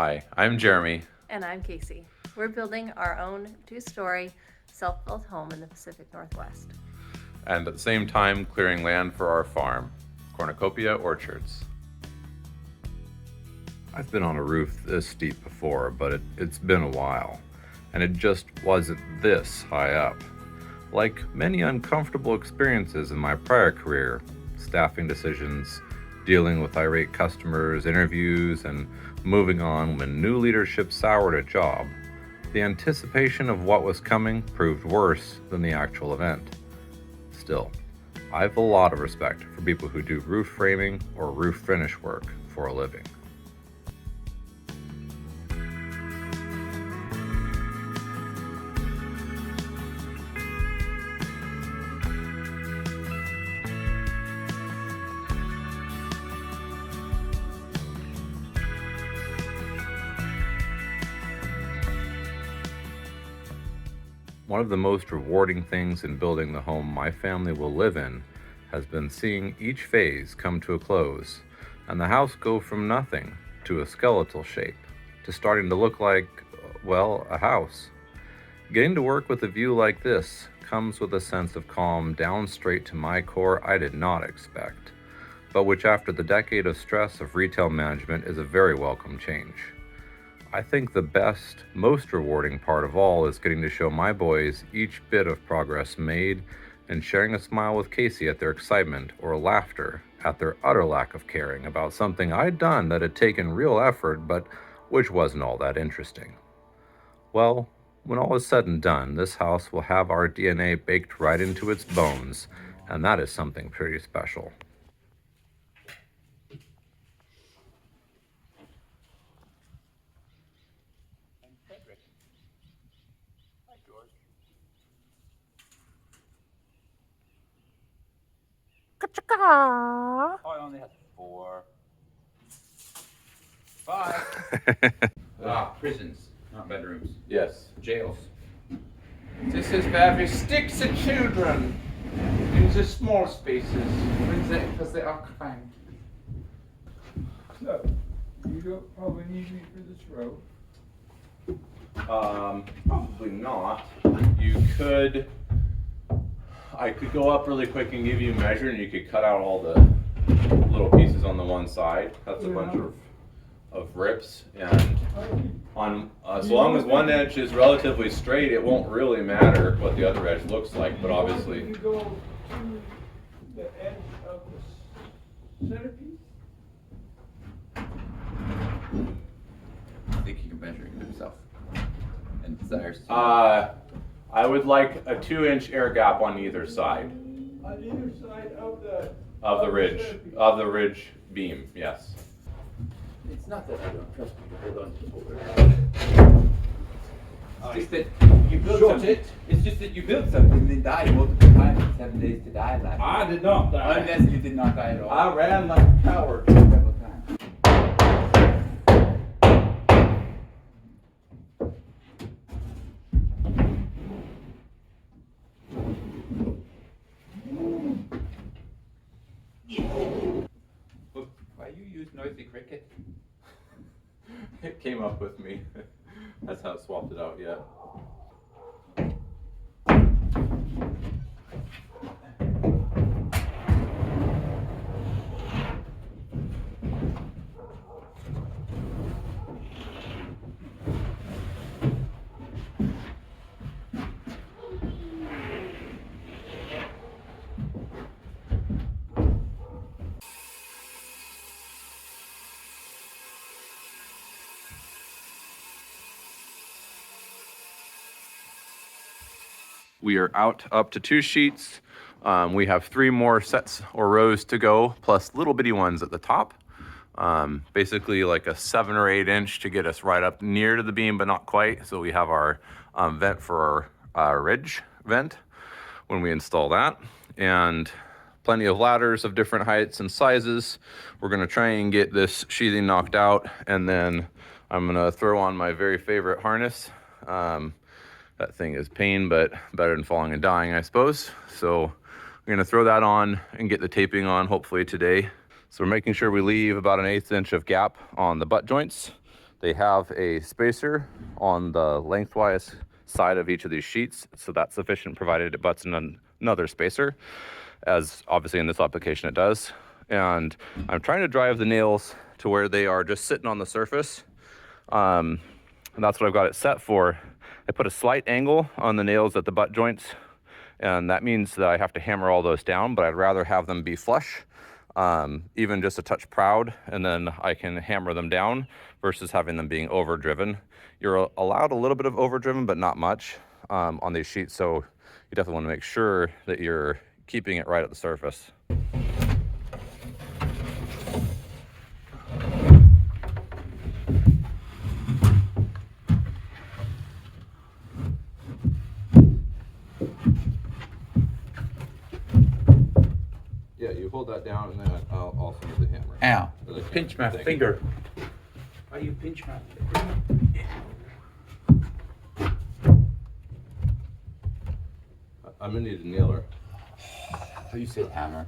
Hi, I'm Jeremy. And I'm Casey. We're building our own 2-story self-built home in the Pacific Northwest. And at the same time clearing land for our farm, Cornucopia Orchards. I've been on a roof this steep before, but it's been a while, and it just wasn't this high up. Like many uncomfortable experiences in my prior career, staffing decisions, dealing with irate customers, interviews, and moving on when new leadership soured a job, the anticipation of what was coming proved worse than the actual event. Still, I have a lot of respect for people who do roof framing or roof finish work for a living. One of the most rewarding things in building the home my family will live in has been seeing each phase come to a close and the house go from nothing to a skeletal shape to starting to look like, well, a house. Getting to work with a view like this comes with a sense of calm down straight to my core I did not expect, but which after the decade of stress of retail management is a very welcome change. I think the best, most rewarding part of all is getting to show my boys each bit of progress made and sharing a smile with Casey at their excitement or laughter at their utter lack of caring about something I'd done that had taken real effort but which wasn't all that interesting. Well, when all is said and done, this house will have our DNA baked right into its bones, and that is something pretty special. Oh, I only had 4, 5. Prisons, not bedrooms. Yes. Jails. This is where we stick the children in the small spaces because they are cramped. So, you don't probably need me for this row. Probably not. I could go up really quick and give you a measure and you could cut out all the little pieces on the one side. That's a bunch of rips, and on as long as one edge is relatively straight, it won't really matter what the other edge looks like, but obviously. You go to the edge of the centerpiece. I think you can measure it yourself. And desires to. I would like a 2-inch air gap on either side. On either side of the Of the ridge beam, yes. It's not that I don't trust you to hold on to it. It's just that you built something. It's just that you built something, then died multiple times in 7 days to die last. I did not die. Unless you did not die at all. I ran like a coward. Several times. Why you use noisy cricket? It came up with me. That's how it swapped it out, yeah. We are out up to 2 sheets. We have 3 more sets or rows to go, plus little bitty ones at the top. Basically like a 7 or 8 inch to get us right up near to the beam, but not quite. So we have our vent for our ridge vent when we install that. And plenty of ladders of different heights and sizes. We're gonna try and get this sheathing knocked out, and then I'm gonna throw on my very favorite harness. That thing is pain, but better than falling and dying, I suppose. So we're gonna throw that on and get the taping on hopefully today. So we're making sure we leave about an 1/8 inch of gap on the butt joints They have a spacer on the lengthwise side of each of these sheets, so that's sufficient provided it butts in another spacer, as obviously in this application it does. And I'm trying to drive the nails to where they are just sitting on the surface, and that's what I've got it set for. I put a slight angle on the nails at the butt joints, and that means that I have to hammer all those down, but I'd rather have them be flush, even just a touch proud, and then I can hammer them down versus having them being overdriven. You're allowed a little bit of overdriven, but not much on these sheets, so you definitely want to make sure that you're keeping it right at the surface. Yeah, you hold that down, and then I'll also use the hammer. Ow. Really Pinch my thank finger. Why you pinch my finger? I'm gonna need a nailer. Oh, you said hammer.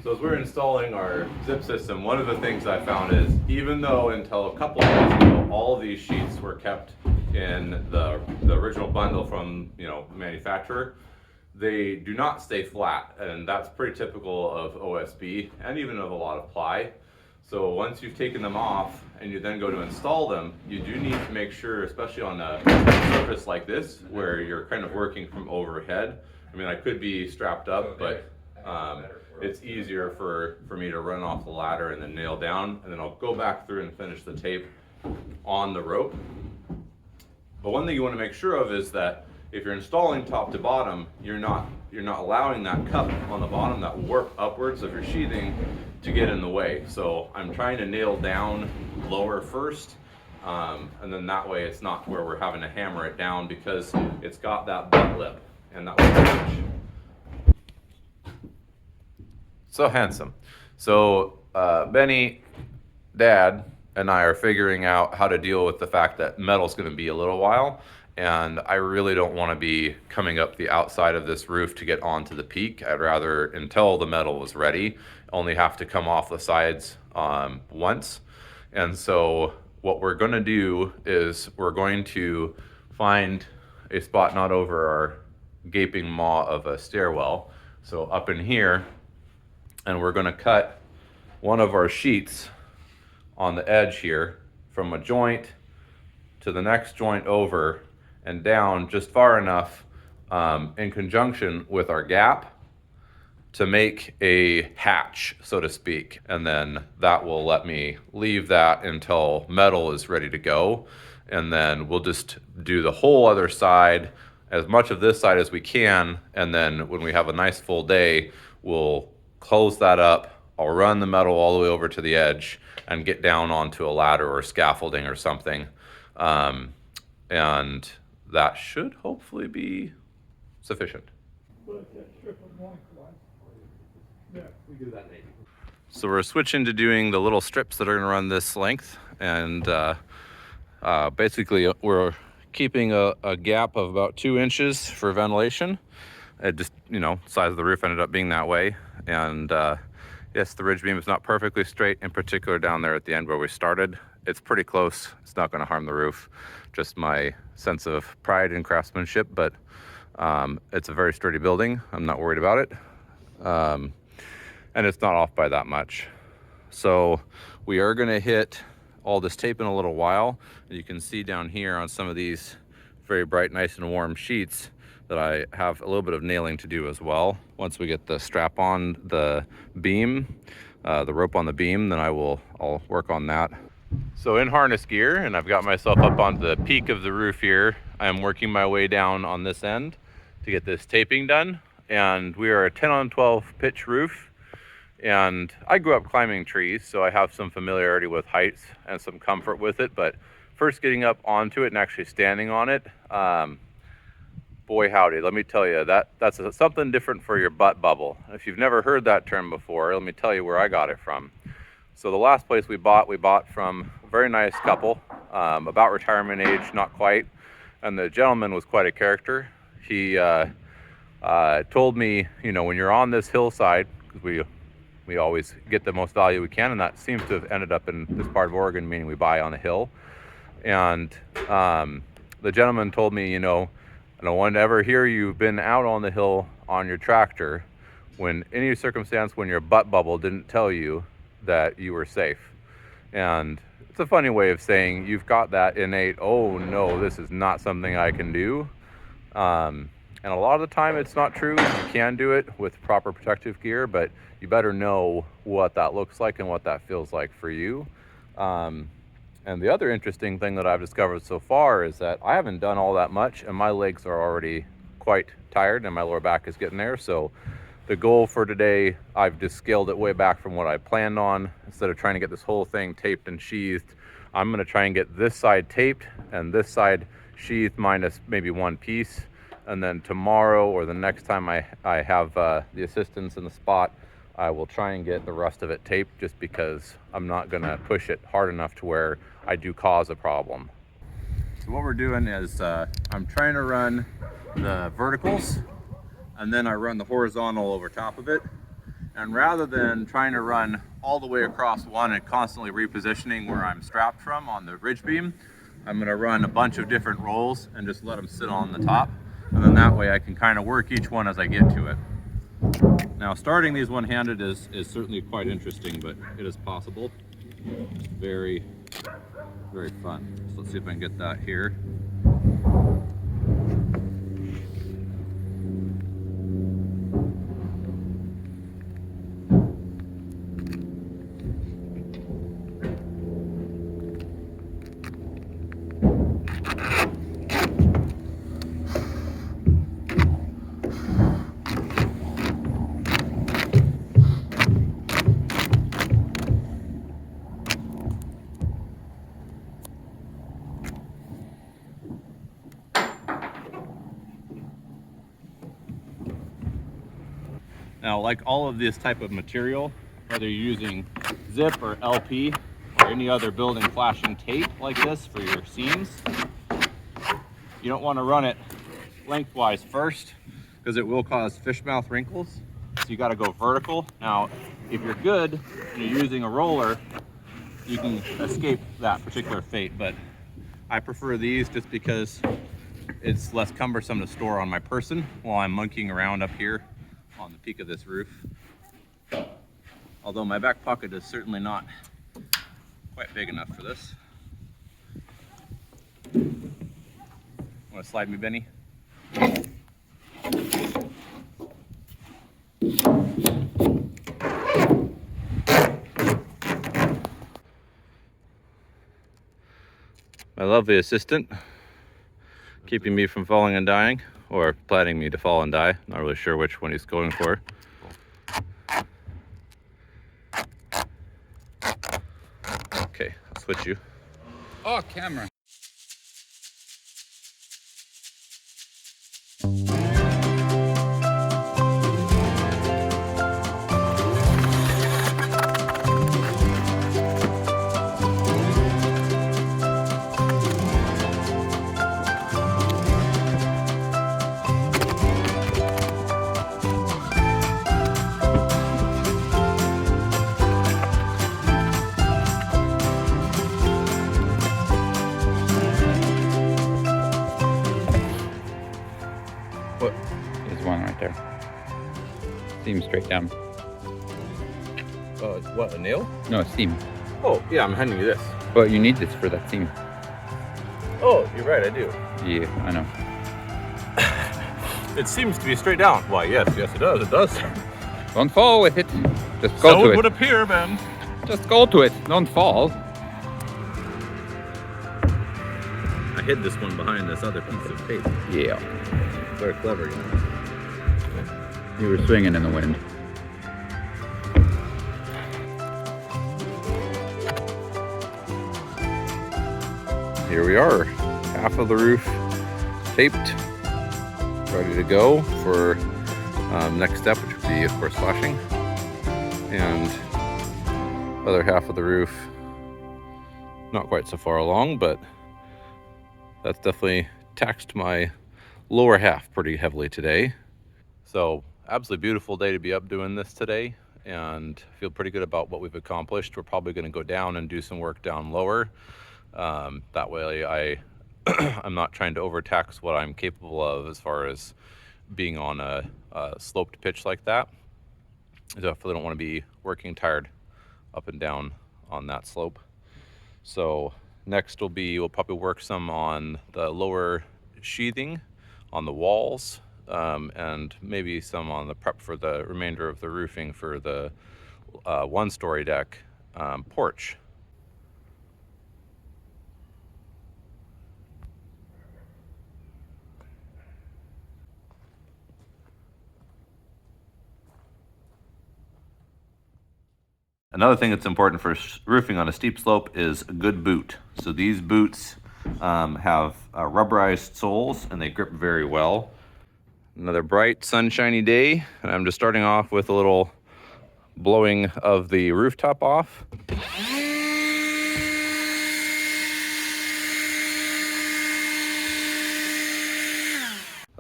So as we're installing our zip system, one of the things I found is, even though until a couple of days ago, all of these sheets were kept in the original bundle from, manufacturer, they do not stay flat, and that's pretty typical of OSB and even of a lot of ply. So once you've taken them off and you then go to install them, you do need to make sure, especially on a surface like this, where you're kind of working from overhead. I mean, I could be strapped up, but it's easier for me to run off the ladder and then nail down, and then I'll go back through and finish the tape on the rope. But one thing you want to make sure of is that if you're installing top to bottom, you're not allowing that cup on the bottom, that warp upwards of your sheathing, to get in the way. So I'm trying to nail down lower first, and then that way it's not where we're having to hammer it down, because it's got that butt lip, and that will catch. So handsome. So Benny, Dad, and I are figuring out how to deal with the fact that metal's going to be a little while, and I really don't want to be coming up the outside of this roof to get onto the peak. I'd rather, until the metal is ready, only have to come off the sides once. And so what we're going to do is we're going to find a spot not over our gaping maw of a stairwell, so up in here, and we're going to cut one of our sheets on the edge here from a joint to the next joint over and down just far enough in conjunction with our gap to make a hatch, so to speak. And then that will let me leave that until metal is ready to go. And then we'll just do the whole other side, as much of this side as we can. And then when we have a nice full day, we'll close that up. I'll run the metal all the way over to the edge and get down onto a ladder or scaffolding or something. And that should hopefully be sufficient. But that strip of blank line. Yeah, we do that later. So we're switching to doing the little strips that are gonna run this length. And basically we're keeping a gap of about 2 inches for ventilation. It just, size of the roof ended up being that way. And yes, the ridge beam is not perfectly straight, in particular down there at the end where we started. it's pretty close. It's not going to harm the roof. Just my sense of pride in craftsmanship, but it's a very sturdy building. I'm not worried about it. And it's not off by that much. So we are going to hit all this tape in a little while. You can see down here on some of these very bright, nice and warm sheets that I have a little bit of nailing to do as well. Once we get the strap on the beam, the rope on the beam, then I'll work on that. So in harness gear, and I've got myself up onto the peak of the roof here, I'm working my way down on this end to get this taping done. And we are a 10-on-12 pitch roof. And I grew up climbing trees, so I have some familiarity with heights and some comfort with it. But first getting up onto it and actually standing on it, boy howdy, let me tell you, that's something different for your butt bubble. If you've never heard that term before, let me tell you where I got it from. So the last place we bought from a very nice couple, about retirement age, not quite. And the gentleman was quite a character. He told me, you know, when you're on this hillside, because we always get the most value we can, and that seems to have ended up in this part of Oregon, meaning we buy on a hill. And the gentleman told me, you know, I don't want to ever hear you've been out on the hill on your tractor when any circumstance when your butt bubble didn't tell you that you were safe. And it's a funny way of saying you've got that innate, oh no, this is not something I can do. And a lot of the time it's not true. You can do it with proper protective gear, but you better know what that looks like and what that feels like for you. And the other interesting thing that I've discovered so far is that I haven't done all that much and my legs are already quite tired and my lower back is getting there. So the goal for today, I've just scaled it way back from what I planned on. Instead of trying to get this whole thing taped and sheathed, I'm gonna try and get this side taped and this side sheathed minus maybe one piece. And then tomorrow or the next time I have the assistants in the spot, I will try and get the rest of it taped, just because I'm not gonna push it hard enough to where I do cause a problem. So what we're doing is I'm trying to run the verticals and then I run the horizontal over top of it. And rather than trying to run all the way across one and constantly repositioning where I'm strapped from on the ridge beam, I'm gonna run a bunch of different rolls and just let them sit on the top. And then that way I can kind of work each one as I get to it. Now starting these one-handed is certainly quite interesting, but it is possible. Very, very fun. So let's see if I can get that here. Now, like all of this type of material, whether you're using zip or LP or any other building flashing tape like this for your seams, you don't want to run it lengthwise first because it will cause fish mouth wrinkles. So you got to go vertical. Now, if you're good and you're using a roller, you can escape that particular fate, but I prefer these just because it's less cumbersome to store on my person while I'm monkeying around up here on the peak of this roof. Although my back pocket is certainly not quite big enough for this. Want to slide me, Benny? My lovely assistant, keeping me from falling and dying, or planning me to fall and die. Not really sure which one he's going for. Okay, I'll switch you. Oh, camera. foot. There's one right there. Seam straight down. What, a nail? No, a seam. Oh, yeah, I'm handing you this. But you need this for that seam. Oh, you're right, I do. Yeah, I know. It seems to be straight down. Why, yes, it does, it does. Don't fall with it. Just go to it. would appear, Ben. Just go to it. Don't fall. I hid this one behind this other piece of tape. Yeah. Very clever, you know. You were swinging in the wind. Here we are, half of the roof taped, ready to go for next step, which would be, of course, flashing. And other half of the roof, not quite so far along, but that's definitely taxed my lower half pretty heavily today. So absolutely beautiful day to be up doing this today, and feel pretty good about what we've accomplished. We're probably going to go down and do some work down lower. That way I'm not trying to overtax what I'm capable of as far as being on a sloped pitch like that. I definitely don't want to be working tired up and down on that slope. So next we'll probably work some on the lower sheathing on the walls, and maybe some on the prep for the remainder of the roofing for the one-story deck porch. Another thing that's important for roofing on a steep slope is a good boot. So these boots have rubberized soles and they grip very well. Another bright sunshiny day, and I'm just starting off with a little blowing of the rooftop off.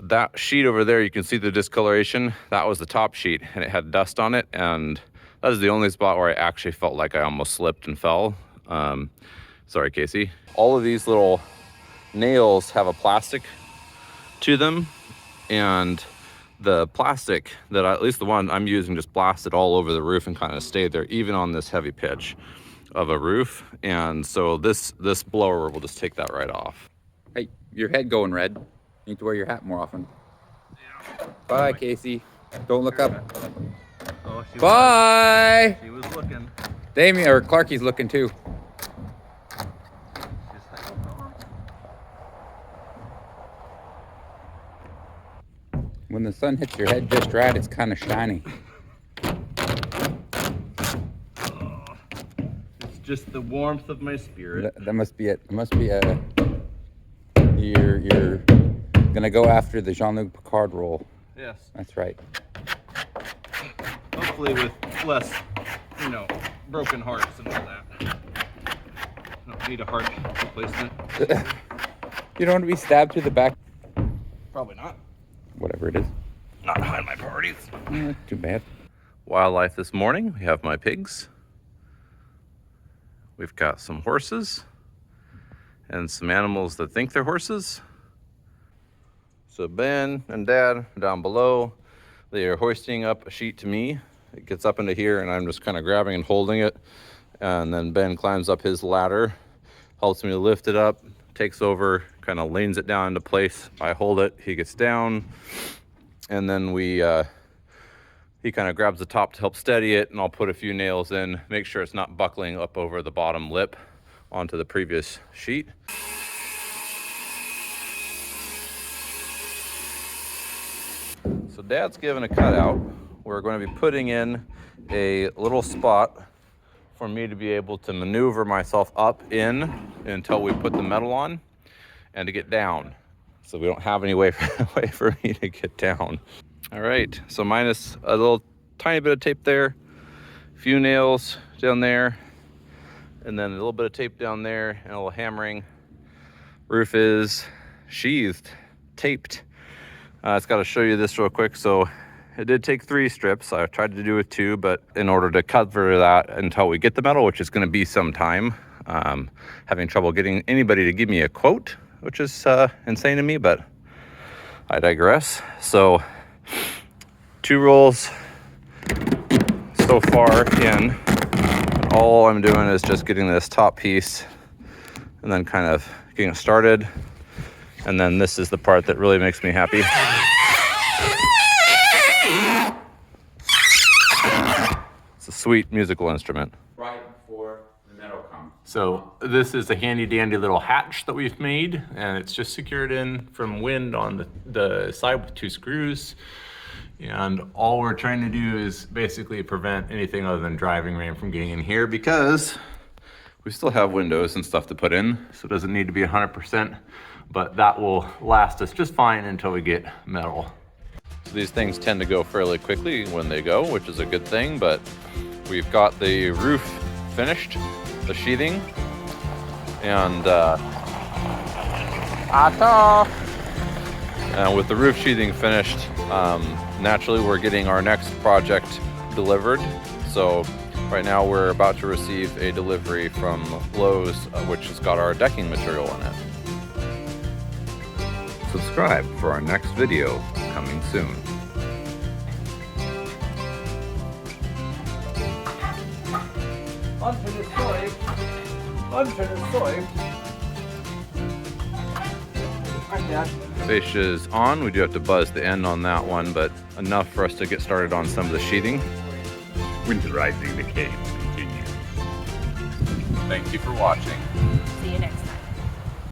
That sheet over there, you can see the discoloration. That was the top sheet and it had dust on it, and that is the only spot where I actually felt like I almost slipped and fell. Sorry, Casey. All of these little nails have a plastic to them, and the plastic that at least the one I'm using just blasted all over the roof and kind of stayed there, even on this heavy pitch of a roof. And so this blower will just take that right off. Hey, your head going red. You need to wear your hat more often. Yeah. Bye, Casey. Don't look up. Oh, Bye. She was looking. Damien or Clarky's looking too. When the sun hits your head just right, it's kind of shiny. It's just the warmth of my spirit. That must be it. It must be a. You're gonna go after the Jean-Luc Picard role. Yes. That's right. Hopefully with less, broken hearts and all that. Don't need a heart replacement. You don't want to be stabbed through the back. Probably not. Whatever it is. Not behind my priorities. Too bad. Wildlife this morning, we have my pigs. We've got some horses and some animals that think they're horses. So Ben and Dad down below, they are hoisting up a sheet to me. It gets up into here and I'm just kind of grabbing and holding it. And then Ben climbs up his ladder, helps me to lift it up, takes over, kind of leans it down into place. I hold it, he gets down, and then he kind of grabs the top to help steady it, and I'll put a few nails in, make sure it's not buckling up over the bottom lip onto the previous sheet. So Dad's given a cutout. We're going to be putting in a little spot for me to be able to maneuver myself up in until we put the metal on and to get down. So we don't have any way for me to get down. All right, so minus a little tiny bit of tape there, a few nails down there, and then a little bit of tape down there and a little hammering. Roof is sheathed, taped. It's got to show you this real quick. So it did take 3 strips. I tried to do it 2, but in order to cover that until we get the metal, which is going to be some time, having trouble getting anybody to give me a quote, which is insane to me, but I digress. So 2 rolls so far in. All I'm doing is just getting this top piece and then kind of getting it started. And then this is the part that really makes me happy. It's a sweet musical instrument. Right before the metal comes. So this is a handy dandy little hatch that we've made, and it's just secured in from wind on the side with 2 screws. And all we're trying to do is basically prevent anything other than driving rain from getting in here, because we still have windows and stuff to put in, so it doesn't need to be 100%, but that will last us just fine until we get metal. So these things tend to go fairly quickly when they go, which is a good thing, but we've got the roof finished, the sheathing, and with the roof sheathing finished, naturally we're getting our next project delivered. So right now we're about to receive a delivery from Lowe's, which has got our decking material in it. Subscribe for our next video coming soon. Onto the soil. Onto the soil. And that. Fascia is on. We do have to buzz the end on that one, but enough for us to get started on some of the sheathing. Winterizing the cave continues. Thank you for watching. See you next time.